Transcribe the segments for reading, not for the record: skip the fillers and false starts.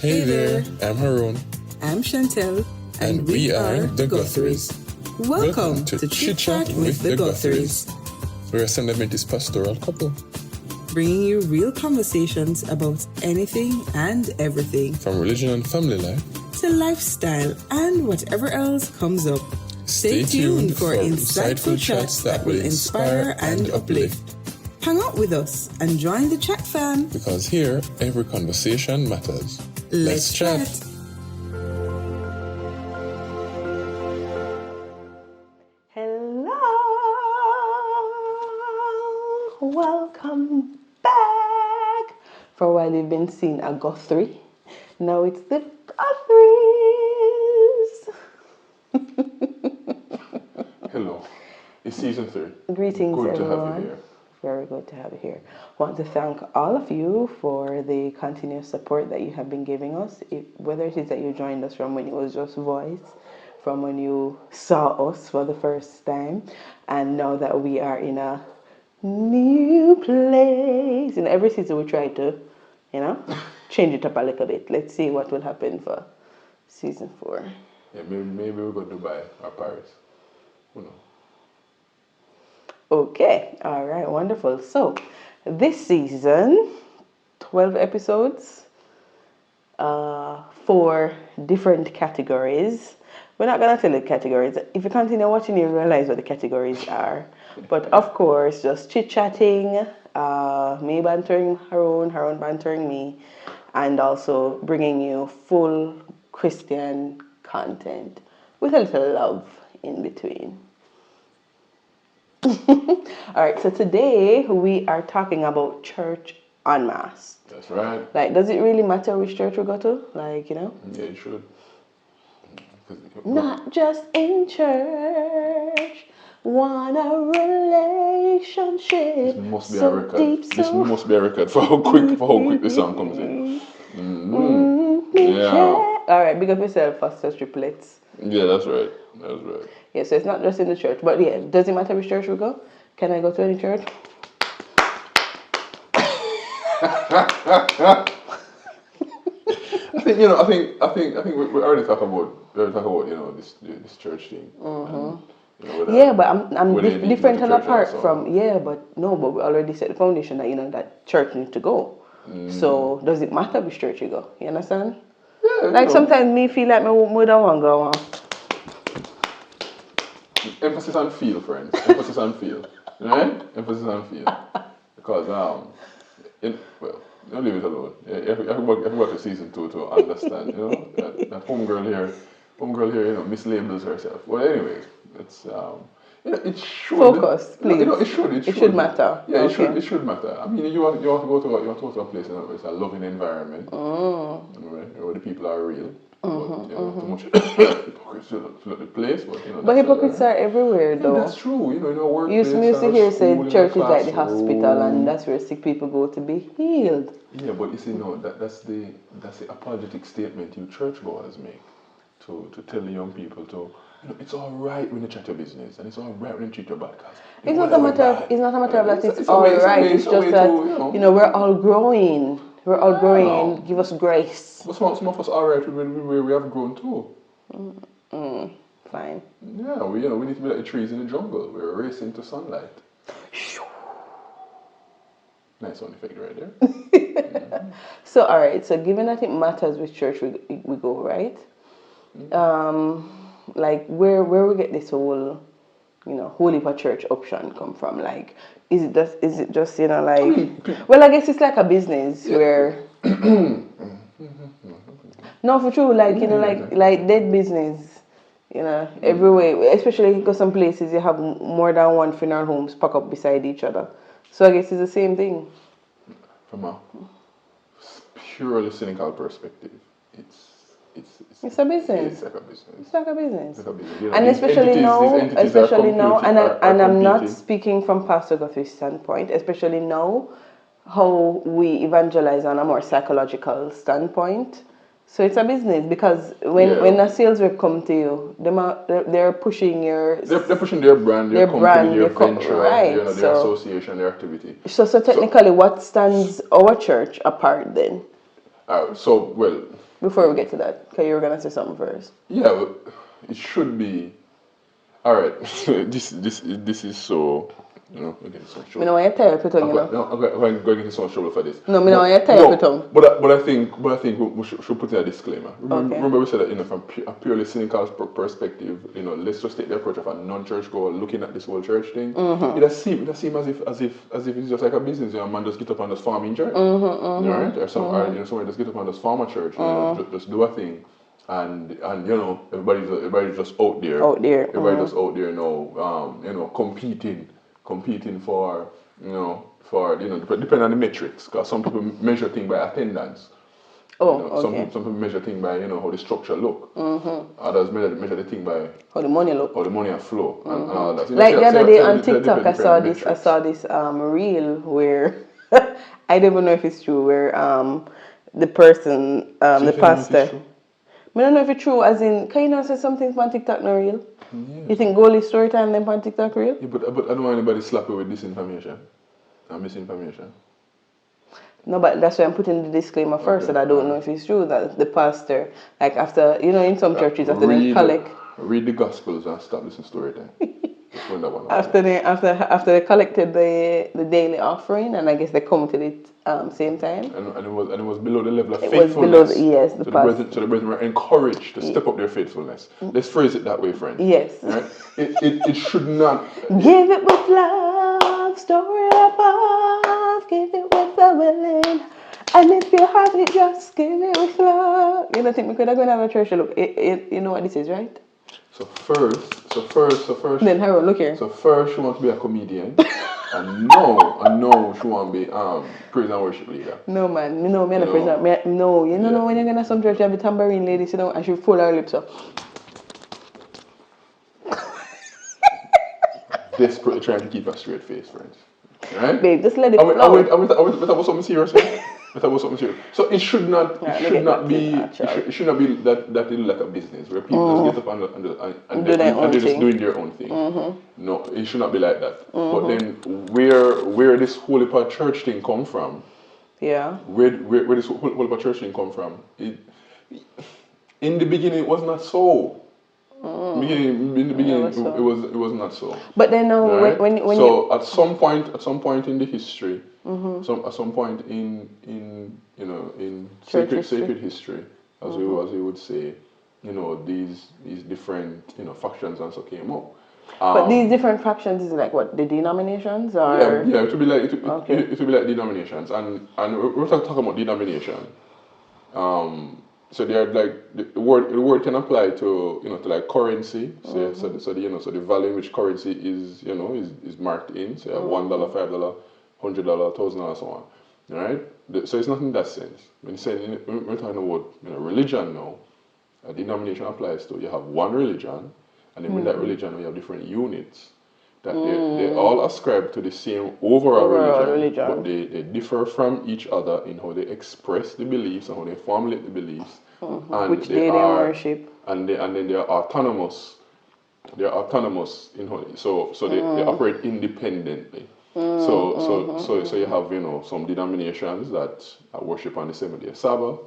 Hey there, I'm Harrone. I'm Chantell. And we are the Guthries. Welcome to Chit with the Guthries. We're a Sunday Adventist pastoral couple. Bringing you real conversations about anything and everything. From religion and family life. To lifestyle and whatever else comes up. Stay tuned for insightful chats that will inspire and uplift. Hang out with us and join the chat fam. Because here, every conversation matters. Let's chat. Hello. Welcome back. For a while you've been seeing a Guthrie. Now it's the Guthries. Hello. It's season 3. Greetings, Good everyone. to have you here. Very good to have you here. I want to thank all of you for the continuous support that you have been giving us. Whether it is that you joined us from when it was just voice, from when you saw us for the first time, and now that we are in a new place. In every season we try to, change it up a little bit. Let's see what will happen for season 4. Yeah, maybe we'll go to Dubai or Paris. Who knows? Okay, all right, wonderful. So, this season, 12 episodes, 4 different categories. We're not going to tell you the categories. If you continue watching, you realize what the categories are. But of course, just chit-chatting, me bantering Harrone, Harrone bantering me, and also bringing you full Christian content with a little love in between. All right, so today we are talking about church en masse. That's right. Like, does it really matter which church we go to? Like, Yeah, it should. Not just in church, want a relationship. This must be so a record. Deep, This so must be a record for how quick the song comes in. Yeah. All right, big up yourself, faster triplets. Yeah, that's right. That's right. Yeah, so it's not just in the church, but yeah, does it matter which church we go? Can I go to any church? I think we already talked about this church thing. Mm-hmm. But I'm different and apart from but we already set the foundation that that church needs to go. So does it matter which church you go? You understand? Yeah. Like sometimes me feel like me don't want to go on. Emphasis on feel, friends. Emphasis on feel. Right? Emphasis on feel. Because don't leave it alone. Everybody to season 2 to understand, that homegirl here, mislabels herself. Well, anyways, it's it should focus, please. It should matter. Yeah, okay. It should matter. I mean, you want to go to a place where it's a loving environment, where the people are real. Too much hypocrisy to the place, but hypocrites are everywhere, though. That's true. In a workplace. You used to hear said church is like the hospital, and that's where sick people go to be healed. Yeah, but you see, no, that's the apologetic statement you churchgoers make to tell the young people to, it's all right when you chat your business, and it's all right when you treat your bad cause. It's not a matter of that it's all right. It's just that we're all growing. We're all growing. Give us grace. But some of us are right we have grown too. Fine. Yeah, we need to be like the trees in the jungle. We're racing to sunlight. Nice sound effect right there. So, all right. So, given that it matters which church we go, right? Like where we get this whole, whole heap of church option come from? Like, is it just well, I guess it's like a business where. No, for true. Like like dead business. Everywhere, especially because some places you have more than one funeral homes packed up beside each other. So I guess it's the same thing. From a purely cynical perspective, it's a business. It's like a business. It's like a business. And especially now, and I'm not competing. speaking from Pastor Guthrie's standpoint, especially now, how we evangelize on a more psychological standpoint. So it's a business because when a sales rep come to you, they're pushing they're pushing their brand, their company, their venture, right? Their association, their activity. So technically, what stands our church apart then? Well, Before we get to that, because you were gonna say something first. yeah, well, it should be. All right, this is so. We're getting so I trouble. know why you're tired for tongue, you know. I'm going to get in so much trouble for this. No, I know why you're tired for tongue. But I think we should put in a disclaimer. Okay. Remember we said that from a purely cynical perspective, let's just take the approach of a non-church goer looking at this whole church thing. It does seem as if it's just like a business. A man just get up and just farm in church, right? Or someone just get up and just farm a church, just do a thing. And everybody's just out there. Everybody's just out there now, competing for depending on the metrics. Because some people measure things by attendance. Okay. Some people measure things by how the structure look. Others measure the thing by how the money look. How the money flow and all that. Like the other day on TikTok, I saw this reel where I don't even know if it's true. Where the person, the pastor. I don't know if it's true, as in, can you not say something on TikTok not real? Yes. You think goalie story time them on TikTok real? Yeah, but I don't want anybody slap you with disinformation and misinformation. No, but that's why I'm putting the disclaimer first, that I don't know if it's true that the pastor, like after, in some churches, after they collect. Read the Gospels and stop listening to story time. After they collected the daily offering, and I guess they counted it same time. And it was below the level of faithfulness. It was below so the brethren were encouraged to step up their faithfulness. Let's phrase it that way, friends. Yes. Right? It should not. Give it with love, store it above, give it with the willing. And if you have it, just give it with love. You don't think we could have gone to have a church? Look, you know what this is, right? So first. Then Harrone, look here. So first, she wants to be a comedian, and now she want to be praise and worship leader. No man, me not praise and no. You know when you're gonna some church, you have a tambourine lady, and she fold her lips up. Desperately trying to keep a straight face, friends. Right? Babe, just let it flow. I was something serious. So it should not be that it like a business where people just get up and they're just doing their own thing. No, it should not be like that. But then where this Holy Part Church thing come from? Yeah. Where this Holy Part Church thing come from? In the beginning, it was not so. In the beginning, it was not so. But then now, right? when so at some point in the history, at some point in sacred history, as we would say, these different factions and so came up. But these different factions is like what, the denominations, or yeah, it would be like denominations, and we're talking about denomination. So they are like the word can apply to to like currency. So the value in which currency is marked in. So you have $1, $5, $100, $1,000, so on. All right. So it's not in that sense. When we're talking about religion now, a denomination applies to you have one religion, and then with that religion we have different units that they all ascribe to the same overall religion, but they differ from each other in how they express the beliefs and how they formulate the beliefs, and which they worship, and then they are autonomous. They are autonomous in how they operate independently. So you have some denominations that worship on the 7th day Sabbath.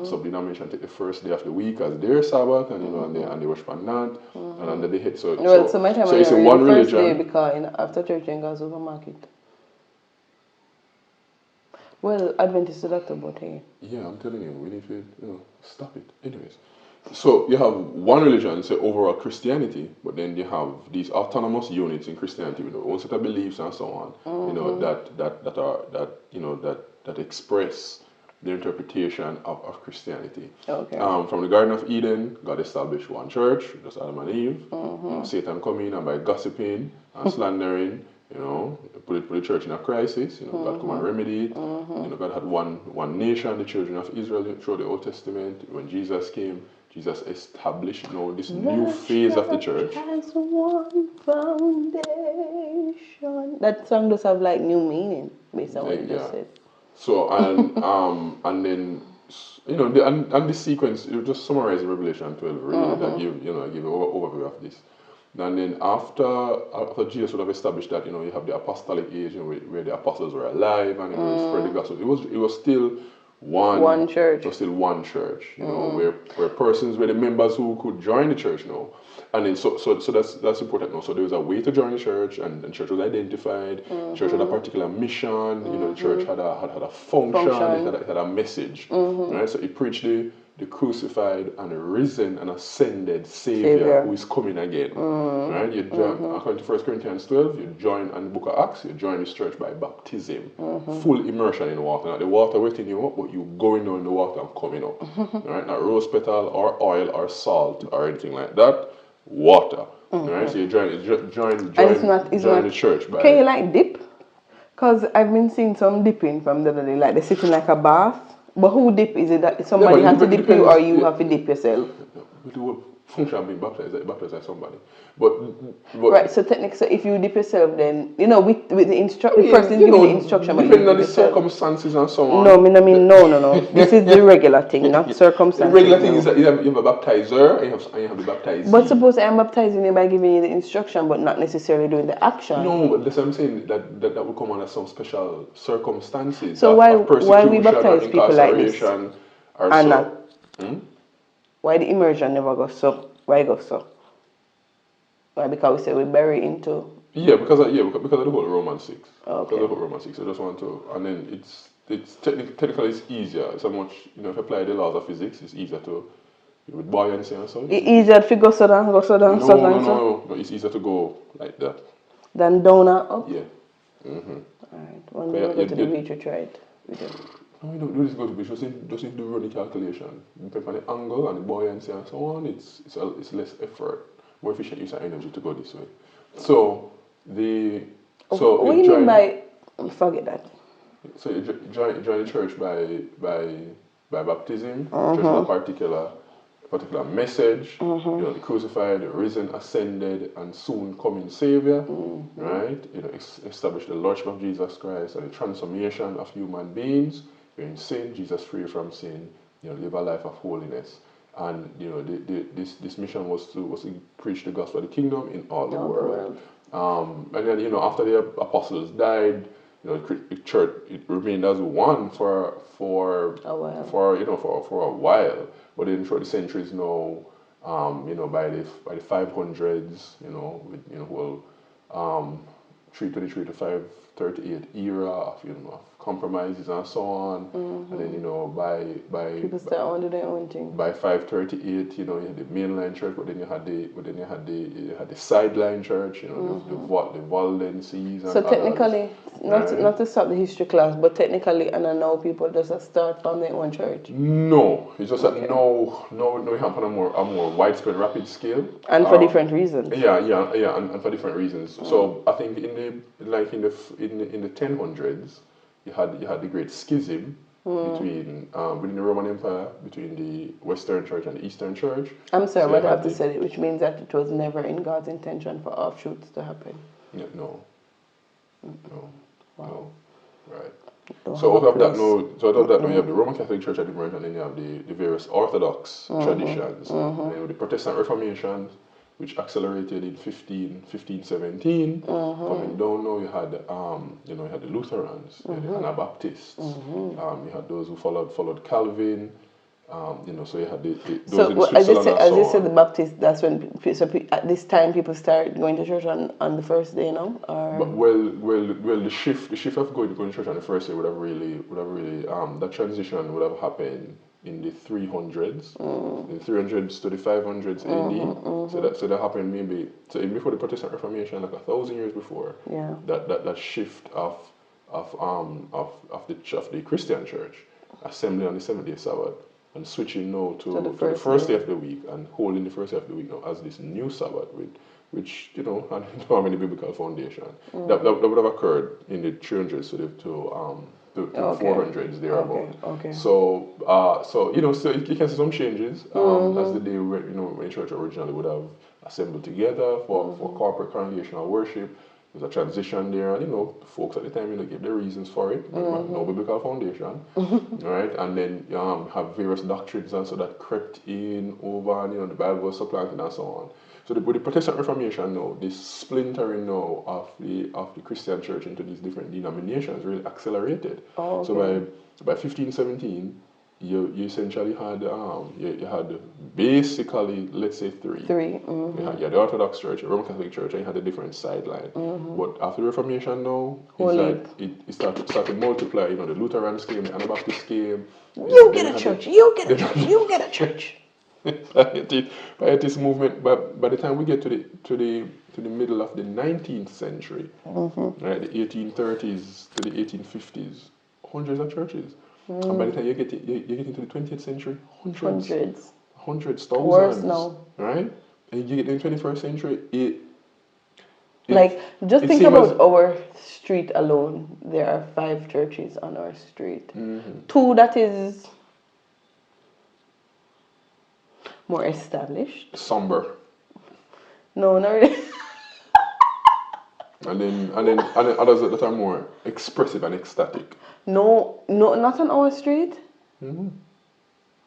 Some denominations take the first day of the week as their Sabbath, and they worship on that, and under the head. So my time it's one religion. Because after church and goes supermarket. Well, Adventists do that about here. Yeah, I'm telling you, we need to stop it. Anyways. So you have one religion, say overall Christianity, but then you have these autonomous units in Christianity with their own set of beliefs and so on. That express the interpretation of Christianity. Okay. From the Garden of Eden, God established one church, just Adam and Eve. Satan come in and by gossiping and slandering, put the church in a crisis. God come and remedy it. God had one nation, the children of Israel, through the Old Testament. When Jesus came, Jesus established this new phase of the church. Has one foundation. That song does have like new meaning based on what you just said. So and then and this sequence, you just summarize Revelation 12 really that give an overview of this. And then after Jesus would have established that you have the apostolic age where the apostles were alive and spread the gospel. It was still One church. So still one church, you know, where persons were the members who could join the church now. And then so that's important now. So there was a way to join the church, and the church was identified. The church had a particular mission. You know, the church had a function. It had a message. Right. So it preached the crucified and risen and ascended Savior who is coming again. Right. You join according to 1 Corinthians 12. You join in the book of Acts. You join this church by baptism, full immersion in the water. Not the water wetting you up, but you going down in the water and coming up. Right. Not rose petal or oil or salt or anything like that. Water, right? So you join the church. Can you like dip? Because I've been seeing some dipping from the other day, like they're sitting like a bath. But who dip? Is it that somebody has to dip you, or you have to dip yourself? The function of being baptized by somebody. But right. So technically, so if you dip yourself, then you know with the the person giving the instruction, depending on the circumstances and so on. No, no. This is the regular thing, not circumstances. The regular thing is that you have a baptizer and you have the baptized. But suppose I am baptizing you by giving you the instruction, but not necessarily doing the action. No, but that's what I'm saying. That would come under some special circumstances. So why we baptize people like this? And not. Why the immersion never goes so? Why go so? Why? Because we say we bury into. Because of the whole Romans 6. Okay. Because of the whole Romans 6. I just want to, and then it's technically it's easier. So much, you know, if you apply the laws of physics, it's easier to with buoyancy and so. It's easier to go so down. No. It's easier to go like that. Than down and up. Yeah. Alright. One day we go to the beach. We try it. No, we don't do this go to the beach. Just need to run the calculation. Depending on the angle and the buoyancy and so on, it's less effort, more efficient use of energy to go this way. So what do you mean by forget that? So you join the church by baptism. Church has a particular message. You know, the crucified, the risen, ascended, and soon coming Savior. Right? You know, establish the Lordship of Jesus Christ and the transformation of human beings. You're in sin, Jesus free you from sin. You know, live a life of holiness. And you know, this mission was to preach the gospel of the kingdom in all the world. And then you know, after the apostles died, you know, the church it remained as one for a while. But then through the centuries now, you know, by the 500s, you know, with 323 to 538 era of of compromises and so on, and then you know by people start onto their own thing. By 538, you know, you had the mainline church, but then you had the sideline church, you know, the Waldenses. So technically, not to stop the history class, but technically, and I know people just start from their own church. No, it's just that no, it happened on a more widespread, rapid scale, and for different reasons. Yeah, and for different reasons. So I think in the 1000s. You had the great schism between within the Roman Empire between the Western Church and the Eastern Church. I'm sorry, but I have to say it, which means that it was never in God's intention for offshoots to happen. No. Wow. No. Right. So out of that, you have the Roman Catholic Church at emerged, and then you have the various Orthodox traditions, and then the Protestant Reformation, which accelerated in 1517. Coming down now, you had you had the Lutherans, you had the Anabaptists, you had those who followed Calvin. You know, so you had those in Switzerland as you said, the Baptists. That's when at this time people start going to church on the first day, no? Or but the shift of going to church on the first day would have really that transition would have happened in the 300s, the 300s to the 500s AD. So that happened maybe even before the Protestant Reformation, like 1,000 years before. Yeah. That shift of the Christian church assembling on the 7th day Sabbath and switching now to the first day of the week and holding the first day of the week now as this new Sabbath which I don't know how many biblical foundation that would have occurred in the 300s to 400s thereabout. Okay. So you can see some changes as the day when the church originally would have assembled together for corporate congregational worship. There's a transition there, and folks at the time gave their reasons for it. No biblical foundation, right? And then have various doctrines and so that crept in over, and the Bible was supplanted and so on. So with the Protestant Reformation now, this splintering now of the Christian church into these different denominations really accelerated. Oh, okay. So So by 1517, you essentially had you had basically, let's say, three. You had the Orthodox Church, the Roman Catholic Church, and you had a different sideline. But after the Reformation now, it's like it started to multiply. The Lutherans came, the Anabaptists came. You get a church. You get a church. You get a church. Pietist movement. But by the time we get to the middle of the 19th century, right, the 1830s to the 1850s, hundreds of churches. And by the time you get into the 20th century, hundreds, thousands, worse now, right? And you get in the 21st century, just think about our street alone. There are 5 churches on our street. 2 that is more established. Somber. No, not really. And then others that are more expressive and ecstatic. No, not on our street.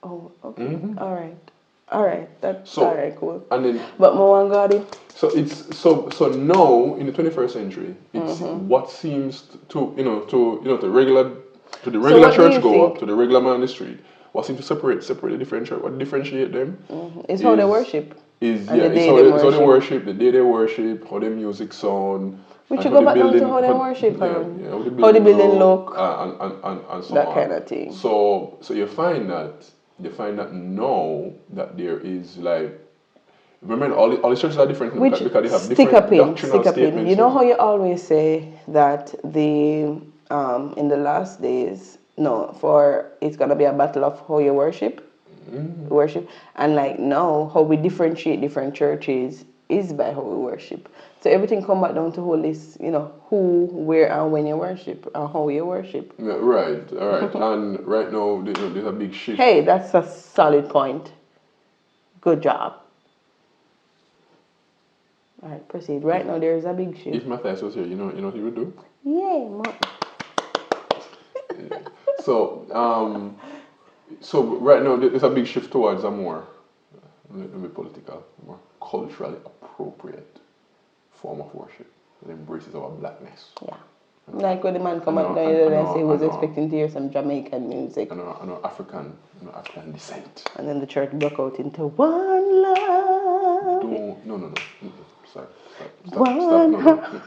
Oh, okay. All right. That's all right. Cool. And then, but more got it. So it's so now in the 21st century, it's what seems to the regular church goer, to the regular man on the street. What seems to separate the different church, what differentiate them is how they worship. It's how they worship, the day they worship, how their music sound. We should go back down to how they worship, how the building look, and so that on. kind of thing. So you find that now that there is remember all the churches are different because they have different doctrinal statements. You know how you always say that in the last days, it's gonna be a battle of how you worship. And now how we differentiate different churches is by how we worship. So everything come back down to whole list, who, where, and when you worship, and how you worship. Yeah, right, all right. And right now there's a big shift. Hey, that's a solid point. Good job. All right, proceed. Right now there is a big shift. If Matthias was here, you know what he would do? Yeah. So right now there's a big shift towards a more, let me be political, more culturally appropriate form of worship that embraces our blackness. Yeah. Like when the man come out there and say he was expecting to hear some Jamaican music. And African descent. And then the church broke out into one love. No. Sorry. Stop.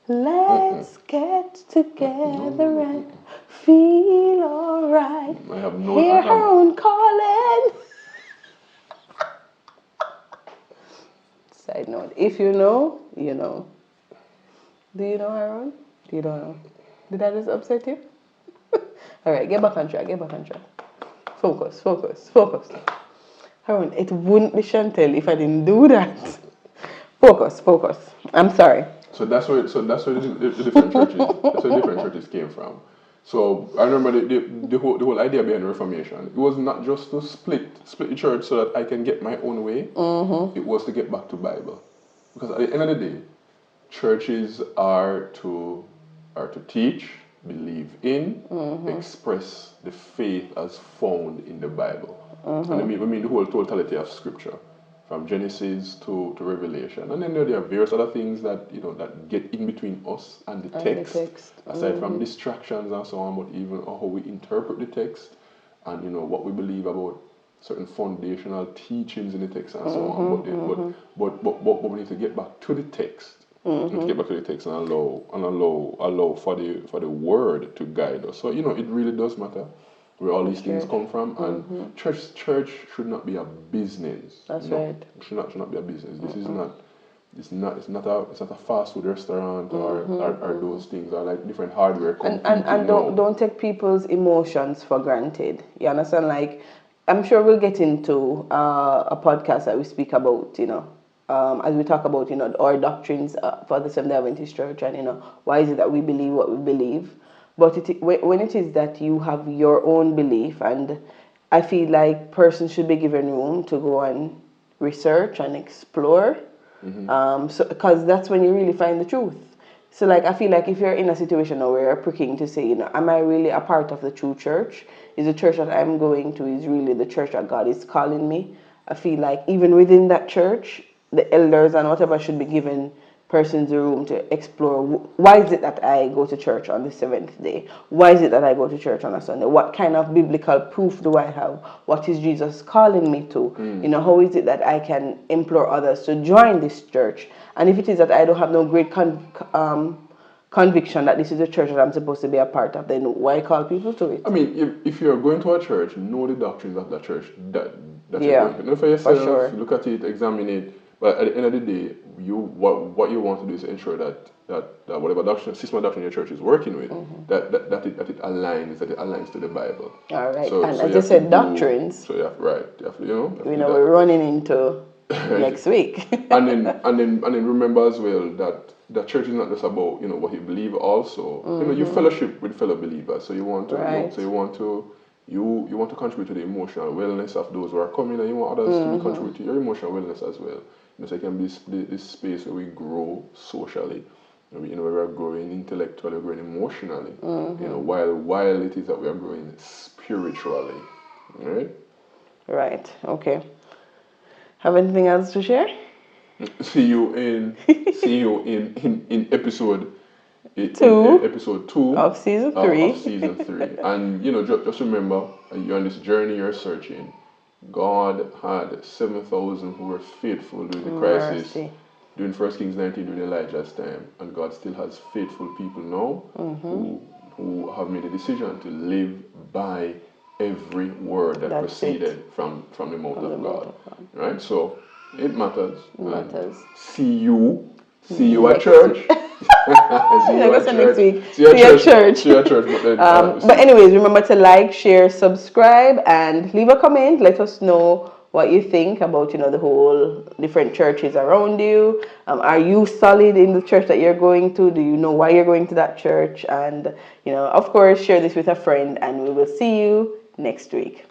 Let's get together and feel alright. Hear Harrone calling. Side note, if you know, you know. Do you know Harrone? You don't know. Did I just upset you? Alright, get back on track. Focus. Harrone, it wouldn't be Chantell if I didn't do that. Focus. I'm sorry. So that's where the different churches. That's where different churches came from. So I remember the whole idea behind the Reformation. It was not just to split the church so that I can get my own way. It was to get back to Bible, because at the end of the day, churches are to teach, believe in, express the faith as found in the Bible. And I mean the whole totality of Scripture, from Genesis to Revelation. And then there are various other things that that get in between us and the text. Aside from distractions and so on, but even how we interpret the text and what we believe about certain foundational teachings in the text and so on. But we need to get back to the text. We need to get back to the text and allow for the word to guide us. So it really does matter where all these things come from, and church should not be a business. That's right. It should not be a business. This is not. It's not a fast food restaurant or those things, or like different hardware companies. And don't take people's emotions for granted. You understand? Like, I'm sure we'll get into a podcast that we speak about, as we talk about, our doctrines for the Seventh-day Adventist Church, and why is it that we believe what we believe. But when it is that you have your own belief, and I feel like persons should be given room to go and research and explore, because that's when you really find the truth. So like, I feel like if you're in a situation now where you're pricking to say, am I really a part of the true church? Is the church that I'm going to is really the church that God is calling me? I feel like even within that church, the elders and whatever should be given persons the room to explore why is it that I go to church on the seventh day? Why is it that I go to church on a Sunday? What kind of biblical proof do I have? What is Jesus calling me to? How is it that I can implore others to join this church? And if it is that I don't have no great conviction that this is a church that I'm supposed to be a part of, then why call people to it? I mean, if you're going to a church, know the doctrines of that church that you're going to. Know for for yourself, sure. look at it, examine it. But at the end of the day, what you want to do is ensure that whatever doctrine, system doctrine your church is working with, that it aligns to the Bible. All right. So, And so as you said, doctrines. So you have to, We're running into next week. and then remember as well that church is not just about what you believe. Also, you fellowship with fellow believers. So you want to you want to contribute to the emotional wellness of those who are coming, and you want others to contribute to your emotional wellness as well. So it can be this space where we grow socially, where we are growing intellectually, we're growing emotionally. While it is that we are growing spiritually, right? Right. Okay. Have anything else to share? See you in episode episode 2 of season 3. Of season 3. And just remember, you're on this journey, you're searching. God had 7,000 who were faithful during the crisis, during 1 Kings 19, during Elijah's time, and God still has faithful people now who have made a decision to live by every word that proceeded from the mouth of God. Right? So it matters. See you at church. See you at church. Next week. See you at church. See you at church. But anyways, remember to like, share, subscribe, and leave a comment. Let us know what you think about the whole different churches around you. Are you solid in the church that you're going to? Do you know why you're going to that church? And of course, share this with a friend, and we will see you next week.